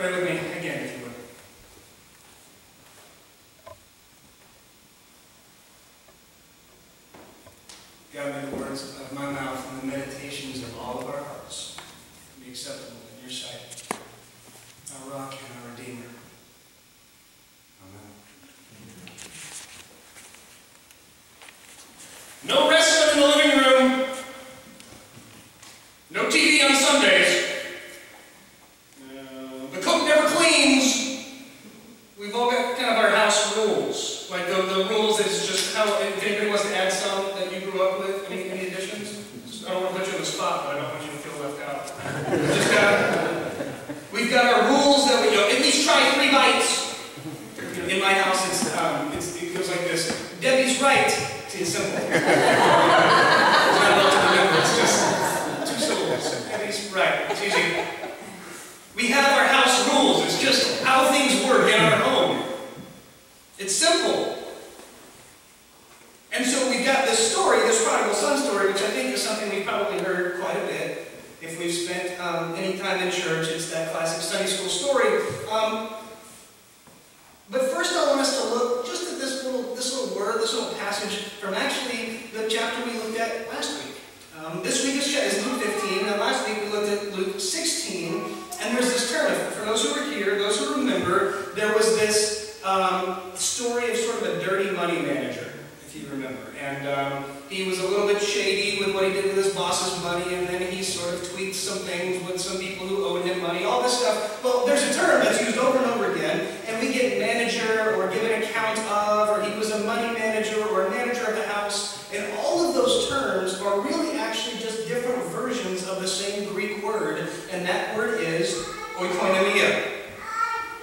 Pray with me again, if you would. God, may the words of my mouth and the meditations of all of our hearts be acceptable in your sight, our rock and our Redeemer. Amen. No wrestling in the living room. No TV on Sundays. The cook never cleans. We've all got kind of our house rules. Like the rules that's just how, if anybody wants to add some that you grew up with, any additions? I don't want to put you on the spot, but I don't want you to feel left out. We've got our rules that we, at least try 3 bites. In my house, it goes like this. Debbie's right. See, it's simple. It's not enough to remember. It's just 2 syllables. Debbie's right. It's easy. We have our house rules. It's just how things work in our home. It's simple. And so we've got this story, this prodigal son story, which I think is something we've probably heard quite a bit. If we've spent any time in church, it's that classic Sunday school story. But first I want us to look just at this little word, this little passage from actually the chapter we looked at last week. This week is Luke 15, and last week we looked at Luke 16, and there's this term. For those who were here, those who remember, there was this story of sort of a dirty money manager, if you remember. And he was a little bit shady with what he did with his boss's money, and then he sort of tweaked some things with some people who owed him money, all this stuff. Well, there's a term that's used over and over again, and we get manager or give an account of, or he was a money manager or a manager of the house, and all of those terms are really actually just different versions of the same Greek word, and that word is oikonomia.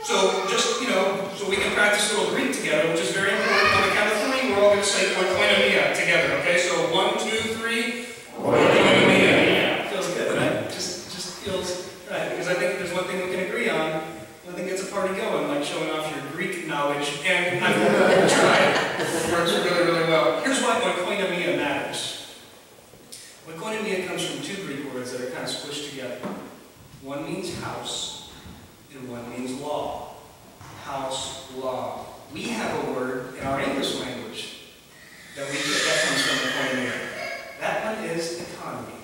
So just, so we can practice a little Greek together, which is very important. On the count of 3, we're all going to say oikonomia together, okay? So 1, 2, 3, oikonomia. Feels good, right? Just feels right. Because I think there's one thing we can agree on. I think it's a party going, like showing off your Greek knowledge. And I've tried. It works really, really well. Here's why oikonomia matters. Oikonomia comes from 2 Greek words that are kind of squished together. One means house, and one means law. House, law. We have a word in our English language that comes from oikonomia. That one is economy.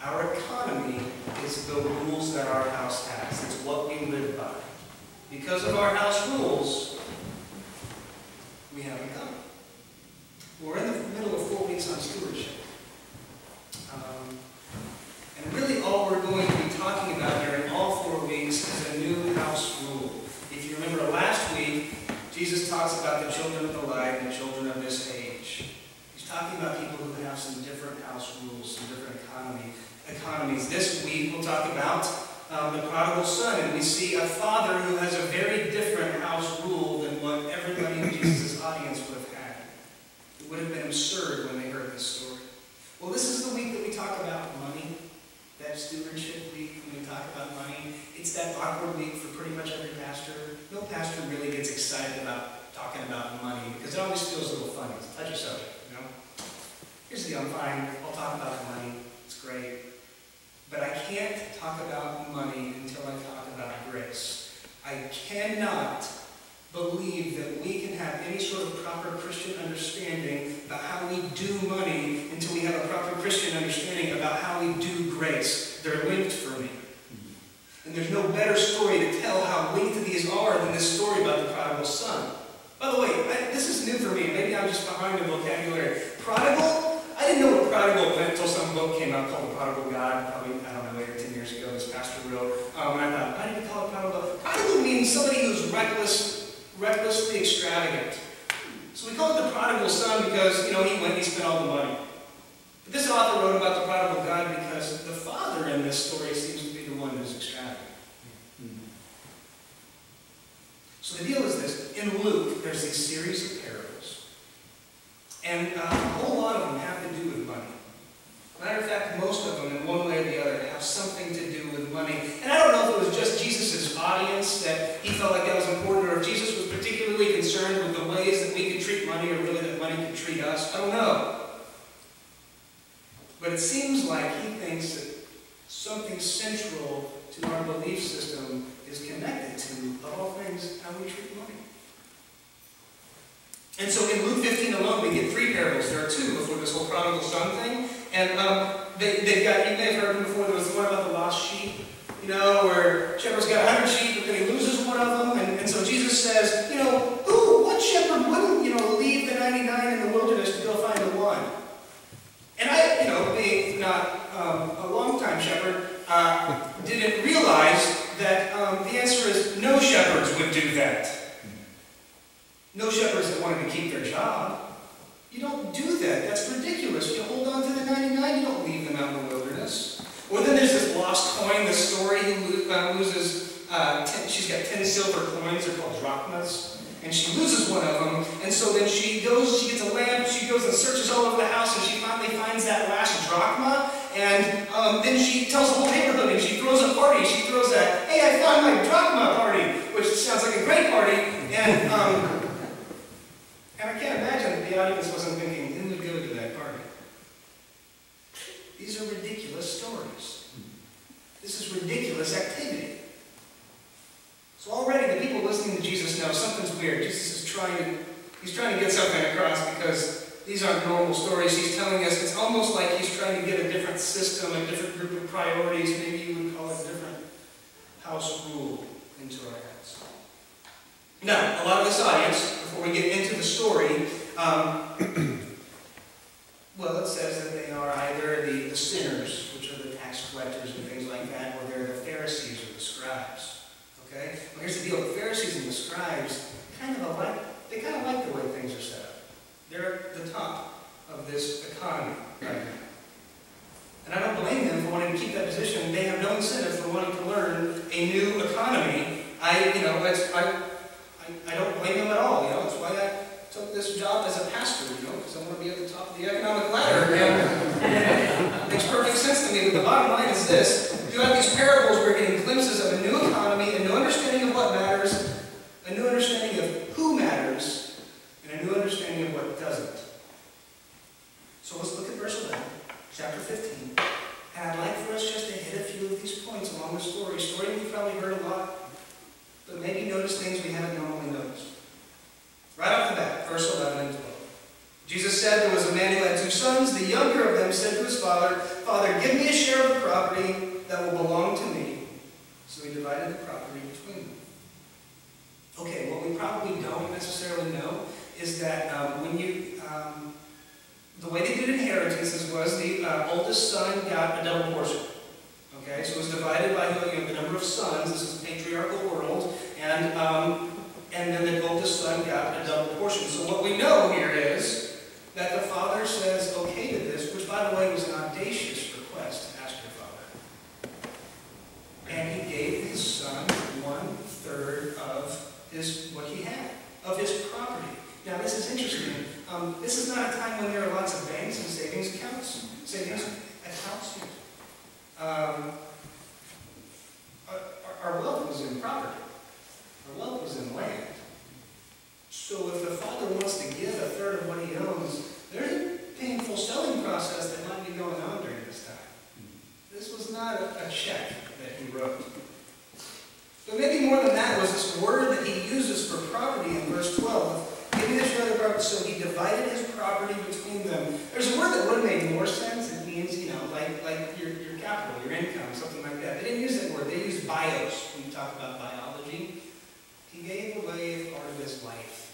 Our economy is the rules that our house has. It's what we live by. Because of our house rules, we have economy. We're in the middle of 4 weeks on stewardship. And really all we're going to be talking about here in all 4 weeks is a new house rule. If you remember last week, Jesus talks about the children of the light and the children of this age. He's talking about people who have some different house rules, some different economies. This week we'll talk about the prodigal son, and we see a father who has a very different house rule than what everybody in Jesus' audience would have had. It would have been absurd when they heard this story. Well, this is the week that we talk about money. That stewardship week, when we talk about money, it's that awkward week for pretty much every pastor. No pastor really gets excited about talking about money because it always feels a little funny. It's a touchy subject, Here's the deal, I'm fine. I'll talk about money. It's great. But I can't talk about money until I talk about grace. I cannot believe that we can have any sort of proper Christian understanding about how we do money until we have a proper Christian understanding about how we do grace. They're linked for me. And there's no better story to tell how linked these are than this story about the prodigal son. By the way, this is new for me. Maybe I'm just behind the vocabulary. Prodigal? I didn't know what prodigal meant until some book came out called The Prodigal God, probably, I don't know, later, 10 years ago, this pastor wrote. And I thought, why did he call it prodigal? Prodigal means somebody who's recklessly extravagant. So we call it the prodigal son because, he went and he spent all the money. But this author wrote about the prodigal God because the father in this story seems to be the one who's extravagant. So the deal is this. In Luke, there's these series of parables. And a whole lot of them have to do with money. Matter of fact, most of them, in one way or the other, have something to do with money. And I don't know if it was just Jesus' audience that he felt like that was important, or if Jesus was particularly concerned with the ways that we could treat money, or really that money could treat us. I don't know. But it seems like he thinks that something central to our belief system And so in Luke 15 alone, we get 3 parables. There are 2 before this whole prodigal son thing. And they've got, you may have heard them before, there was the one about the lost sheep, you know, where shepherd's got 100 sheep, but then he loses one of them. And so Jesus says, you know, what shepherd wouldn't, you know, leave the 99 in the wilderness to go find the one? And I, you know, being not a long-time shepherd, didn't realize that the answer is no shepherds would do that. No shepherds that wanted to keep their job. You don't do that. That's ridiculous. You hold on to the 99. You don't leave them out in the wilderness. Or then there's this lost coin, the story who loses, she's got 10 silver coins. They're called drachmas. And she loses one of them. And so then she gets a lamp. She goes and searches all over the house. And she finally finds that last drachma. And then she tells the whole neighborhood. And she throws a party. She throws a, hey, I found my drachma party. Which sounds like a great party. And I can't imagine that the audience wasn't thinking, who would go to that party? These are ridiculous stories. This is ridiculous activity. So already the people listening to Jesus know something's weird. Jesus is trying to get something across because these aren't normal stories. He's telling us, it's almost like he's trying to get a different system, a different group of priorities, maybe you would call it a different house rule into our heads. Now, a lot of this audience, before we get into the story, well, it says that they are either the sinners, which are the tax collectors and things like that, or they're the Pharisees or the scribes. Okay? Well, here's the deal. The Pharisees and the scribes kind of like the way things are set up. They're at the top of this economy right now. And I don't blame them for wanting to keep that position. They have no incentive for wanting to learn a new economy. I don't blame them at all. You know, that's why I took this job as a pastor, you know, because I want to be at the top of the economic ladder. And it makes perfect sense to me. But the bottom line is this. Throughout these parables, we're getting glimpses of a new economy, a new understanding of what matters, a new understanding of who matters, and a new understanding of what doesn't. So let's look at verse 11, chapter 15. And I'd like for us just to hit a few of these points along the story. Story we've probably heard a lot, but maybe notice things we haven't normally noticed. Right off the bat, verse 11 and 12. Jesus said there was a man who had 2 sons. The younger of them said to his father, Father, give me a share of the property that will belong to me. So he divided the property between them. Okay, what we probably don't necessarily know is that the way they did inheritances was the oldest son got a double portion. Okay, so it was divided by the number of sons. This is a patriarchal world, and then the oldest son got a double portion. So what we know here is that the father says okay to this, which by the way was an audacious request to ask your father. And he gave his son 1/3 of what he had, of his property. Now this is interesting. This is not a time when there are lots of banks and savings accounts. Our wealth was in property. Our wealth was in land. So if the father wants to give 1/3 of what he owns, there's a painful selling process that might be going on during this time. This was not a check that he wrote. But maybe more than that was this word that he uses for property in verse 12. Give me the share of the property. So he divided his property between them. There's a word that would have made more sense. It means, like your capital, your income, something like that. They didn't use that word. They used bios when you talk about biology. He gave away part of his life.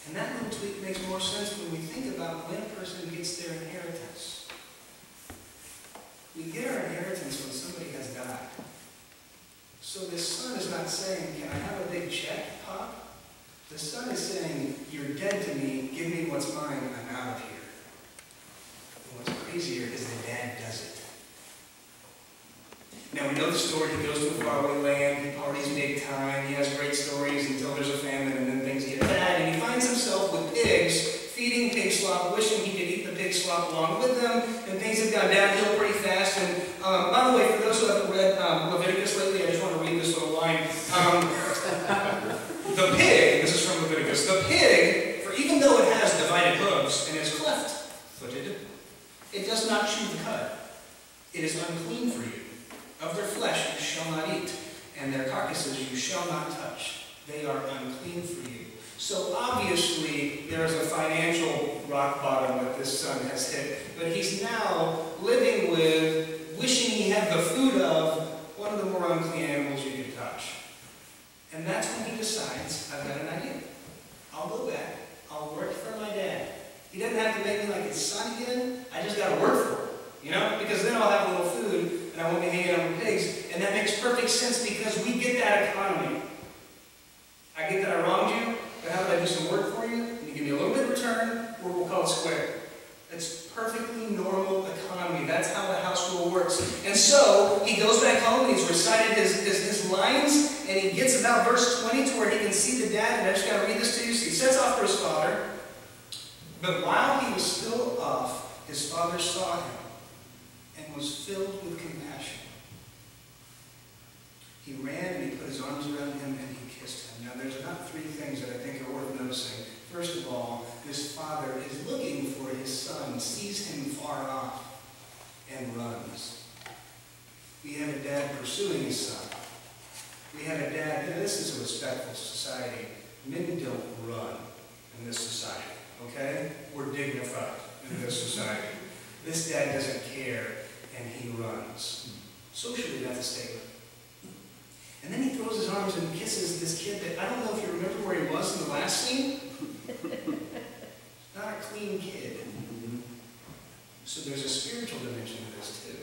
And that little tweak makes more sense when we think about when a person gets their inheritance. We get our inheritance when somebody has died. So this son is not saying, can I have a big check, Pop? The son is saying, you're dead to me, give me what's mine, I'm out of here. And what's crazier is the dad does it. Now we know the story, he goes to a faraway land, he parties big time, he has great stories until there's a famine and then things get bad, and he finds himself with pigs, feeding pig slop, wishing he could eat the pig slop along with them, and things have gone downhill pretty fast. And by the way, for those who haven't read Leviticus lately, I just want to read this little line. The pig, this is from Leviticus, the pig, for even though it has divided hooves and is cleft-footed, it does not chew the cud. It is unclean for you. Of their flesh you shall not eat, and their carcasses you shall not touch. They are unclean. clean for you. So obviously, there's a financial rock bottom that this son has hit, but he's now living with, wishing he had the food of, one of the more unclean animals you could touch. And that's when he decides, I've got an idea. I'll go back, I'll work for my dad. He doesn't have to make me like his son again, I just got to work for him, you know? Because then I'll have a little food, and I won't be hanging out with pigs, and that makes perfect sense because we get that economy. I get that I wronged you, but how about I do some work for you, and you give me a little bit of return, or we'll call it square. It's perfectly normal economy. That's how the house rule works. And so, he goes back home, and he's recited his lines, and he gets about verse 20 to where he can see the dad, and I just got to read this to you. So he sets off for his father, but while he was still off, his father saw him, and was filled with compassion. He ran, and he put his arms around him, and he kissed him. Now, there's about 3 things that I think are worth noticing. First of all, this father is looking for his son, sees him far off, and runs. We have a dad pursuing his son. We have a dad, this is a respectful society. Men don't run in this society, okay? We're dignified in this society. This dad doesn't care, and he runs. Socially, that's a statement. And then he throws his arms and kisses this kid that, I don't know if you remember where he was in the last scene. Not a clean kid. So there's a spiritual dimension to this too.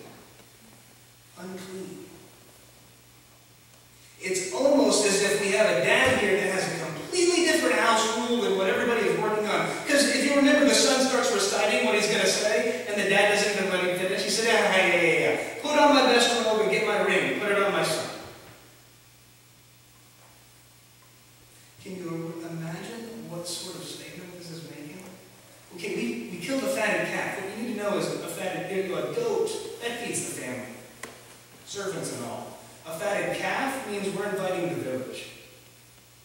Unclean. It's almost as if we have a dad here that has a completely different house rule than what everybody is working on. Because if you remember, the son starts reciting what he's going to say, and the dad doesn't even let him finish. He said, yeah. Put on my best robe and get my ring. Put it on my son. Can you imagine what sort of statement this is making? Okay, we killed a fatted calf. What you need to know is a goat, that feeds the family. Servants and all. A fatted calf means we're inviting the village.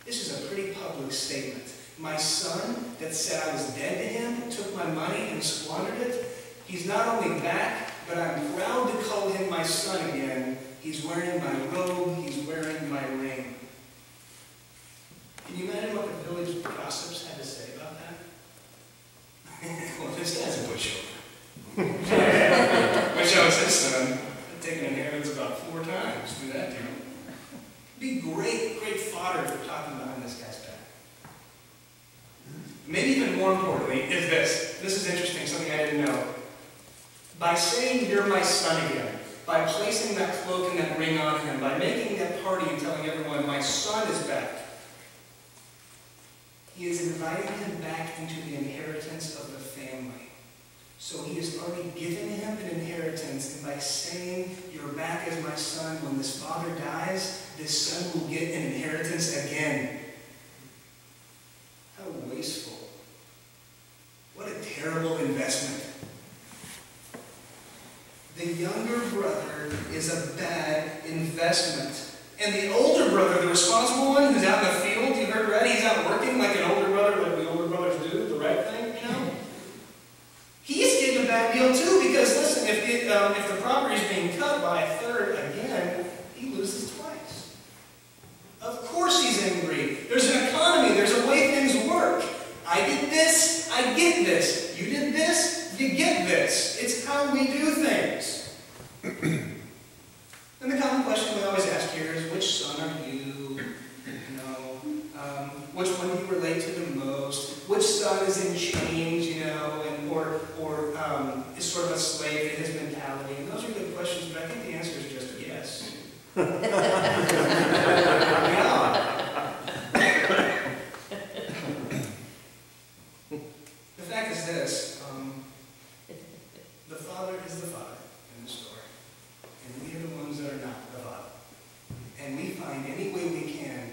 This is a pretty public statement. My son that said I was dead to him, took my money and squandered it. He's not only back, but I'm proud to call him my son again. He's wearing my robe, he's wearing my ring. Can you imagine what the village gossips had to say about that? Well, this guy's a pushover. Wish I was his son. I'd taken inheritance about 4 times. Do that to him. Be great fodder for talking behind this guy's back. Maybe even more importantly is this. This is interesting, something I didn't know. By saying, you're my son again, by placing that cloak and that ring on him, by making that party and telling everyone, my son is back, he is inviting him back into the inheritance of the family. So he has already given him an inheritance, and by saying, you're back as my son, when this father dies, this son will get an inheritance again. How wasteful. What a terrible investment. The younger brother is a bad investment. And the older brother, the responsible one who's out in the field, you heard Red, he's out working like an older brother, like the older brothers do, the right thing, you know? He's getting a bad deal too, because listen, if the property is being cut by a third again, he loses twice. Of course he's angry. There's an economy, there's a way things work. I did this, I get this. You did this, you get this. It's how we do things. And the common question we always ask here is, which son are you? Which one do you relate to the most? Which son is in chains, or is sort of a slave to his mentality? And those are good questions, but I think the answer is just yes. The fact is this, the father is the father in the story. And we are the ones that are not the father. And we find any way we can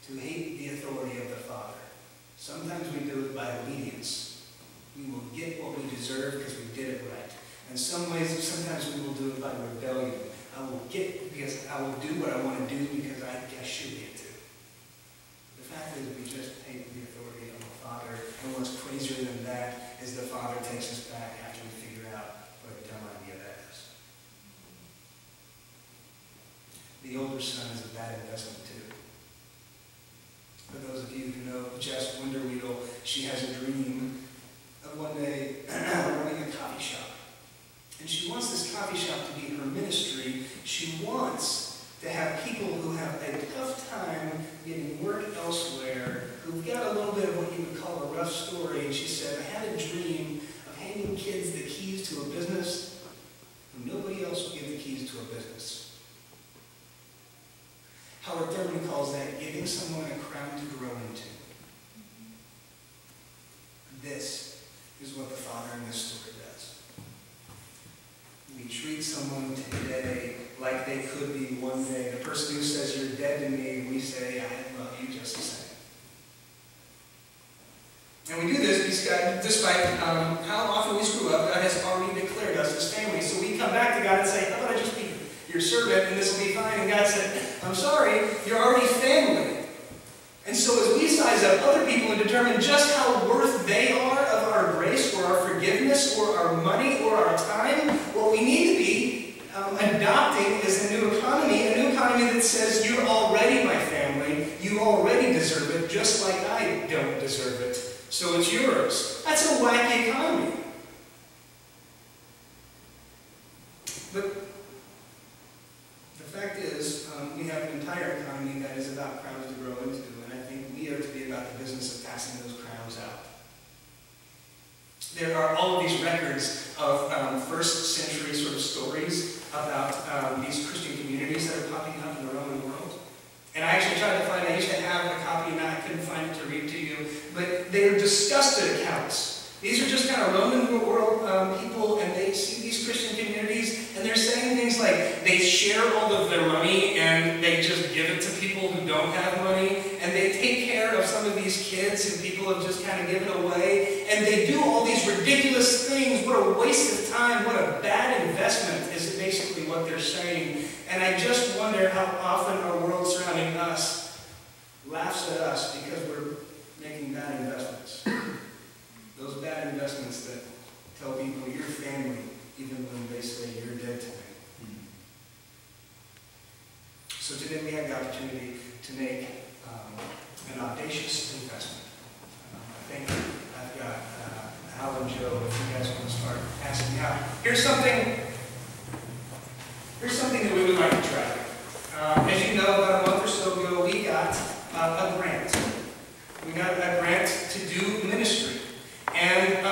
to hate the authority of the father. Sometimes we do it by obedience. We will get what we deserve because we did it right. In some ways, sometimes we will do it by rebellion. I will get because I will do what I want to do because I should get to. The fact is, we just hate the authority of the father. And what's crazier than that is the father takes us back after we figure out what a dumb idea that is. The older son is a bad investment too. For those of you who know Jess Winderweedle, she has a dream of one day running a coffee shop. And she wants this coffee shop to be her ministry. She wants to have people who have a tough time getting work elsewhere, who've got a little bit of what you would call a rough story. And she said, I had a dream of handing kids the keys to a business, and nobody else would give the keys to a business. Howard Thurman calls that giving someone a crown to grow into. This is what the Father in this story does. We treat someone today like they could be one day. The person who says, you're dead to me, we say, I love you just the same. And we do this despite how often we screw up. God has already declared us as family. So we come back to God and say, how about I just be your servant and this will be fine? And God said, I'm sorry, you're already family. And so as we size up other people and determine just how worth they are of our grace or our forgiveness or our money or our time, what we need to be adopting is a new economy that says you're already my family, you already deserve it, just like I don't deserve it. So it's yours. That's a wacky economy. But the fact is, we have an entire economy that is about crowns to grow into, and I think we are to be about the business of passing those crowns out. There are all of these records of first century sort of stories about these Christian communities that are popping up in the Roman world. And I actually tried to find, I used to have a copy and I couldn't find it to read to you, but they are disgusted accounts. These are just kind of Roman world people, and they see these Christian communities, and they're saying things like they share all of their money and they just give it to people who don't have money, and they take care of some of these kids who people have just kind of given away, and they do all these ridiculous things. What a waste of time, what a bad investment is basically what they're saying. And I just wonder how often our world surrounding us laughs at us because we're making bad investments. Those bad investments that tell people you're family, even when they say you're dead to me. So today we have the opportunity to make an audacious investment. I think I've got Al and Joe, if you guys want to start passing out. Here's something that we would like to try. As you know, about a month or so ago, we got a grant. We got a grant to do ministry. And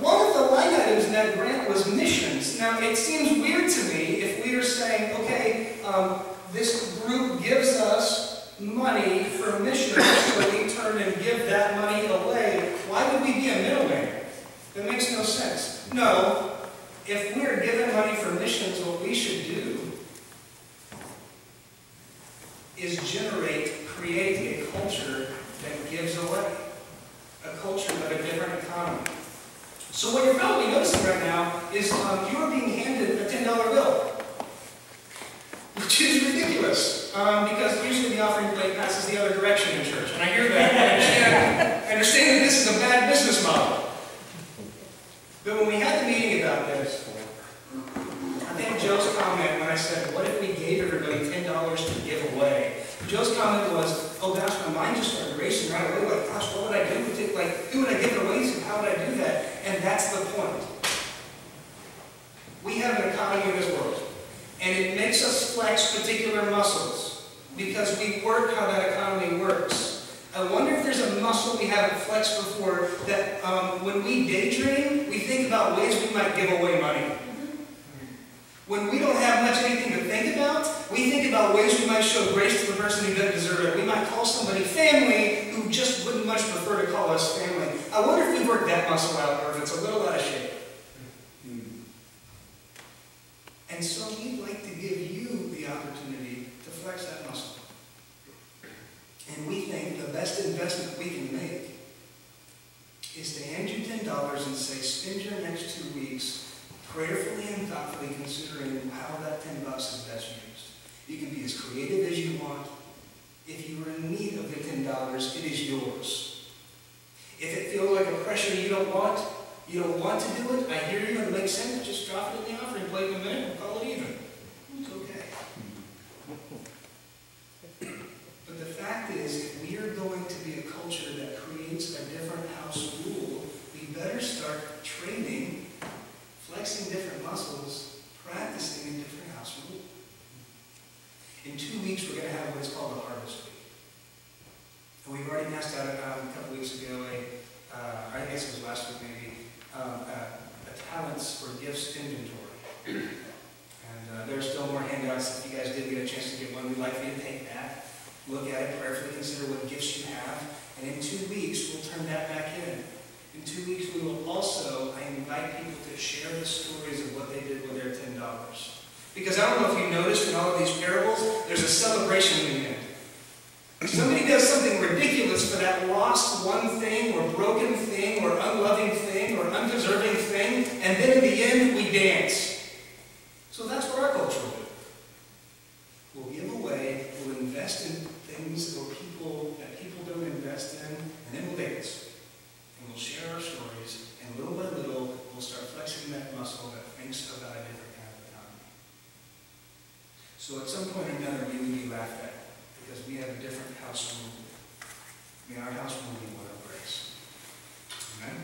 one of the line items in that grant was missions. Now, it seems weird to me if we are saying, okay, this group gives us money for missions, so we turn and give that money away. Why would we be a middleman? That makes no sense. No, if we're given money for missions, what we should do is create a culture that gives away. A culture of a different economy. So what you're probably noticing right now is you're being handed a $10 bill, which is ridiculous, because usually the offering plate passes the other direction in church, and I hear that. I understand that this is a bad business model. But when we had the meeting about this, I think Joe's comment when I said, what if we gave everybody $10 to give away? Joe's comment was, oh gosh, my mind just started racing right away, like, gosh, what would I do with it? Like, who would I give it away to? How would I do that? And that's the point. We have an economy in this world, and it makes us flex particular muscles, because we work how that economy works. I wonder if there's a muscle we haven't flexed before, that when we daydream, we think about ways we might give away money. When we don't have much anything to think about, we think about ways we might show grace to the person who doesn't deserve it. We might call somebody family who just wouldn't much prefer to call us family. I wonder if we work that muscle out or if it's a little out of shape. And so we'd like to give you the opportunity to flex that muscle. And we think the best investment we can make is to hand you $10 and say, spend your next 2 weeks prayerfully and thoughtfully considering how that $10 is best used. You can be as creative as you want. If you are in need of the $10, it is yours. If it feels like a pressure you don't want to do it, I hear you and it makes sense, just drop it in the offering plate in a minute and call it even. It's okay. But the fact is, if we are going In 2 weeks, we're going to have what is called the Harvest Week. And we've already passed out a couple weeks ago, I guess it was last week maybe, a talents for gifts inventory. And there are still more handouts. If you guys did get a chance to get one, we'd like for you to take that, look at it, prayerfully consider what gifts you have, and in 2 weeks, we'll turn that back in. In 2 weeks, we will also, I invite people to share the stories of what they did with their $10. Because I don't know if you noticed in all of these parables, there's a celebration in the end. Somebody does something ridiculous for that lost one thing, or broken thing, or unloving thing, or undeserving thing, and then in the end, we dance. So that's what our culture will do. We'll give away, we'll invest in things or people that people don't invest in, and then we'll dance. And we'll share our stories, and little by little, we'll start flexing that muscle that thinks about a different kind of economy. So at some point or another, we would be laughed at, because we have a different house rule. I mean, our house rule will be one of grace. Amen?